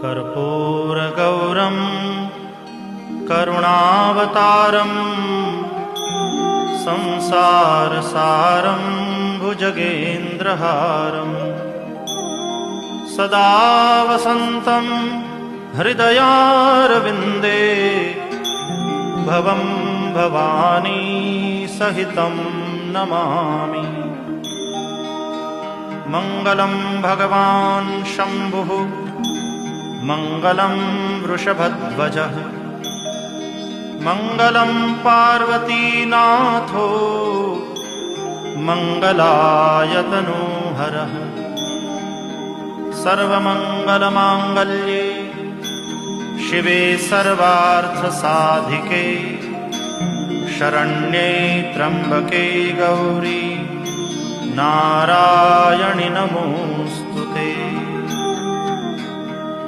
कर्पूरगौरं करुणावतारं संसारसारं भुजगेन्द्रहारं सदा वसन्तं हृदयारविन्दे भवं भवानी सहितं नमामि। मङ्गलं भगवान् शम्भुः मङ्गलं वृषभध्वजः मङ्गलं पार्वतीनाथो मङ्गलायतनोहरः सर्वमङ्गलमाङ्गल्ये शिवे सर्वार्थसाधिके शरण्ये त्र्यम्बके गौरी नारायणि नमोस्तुते।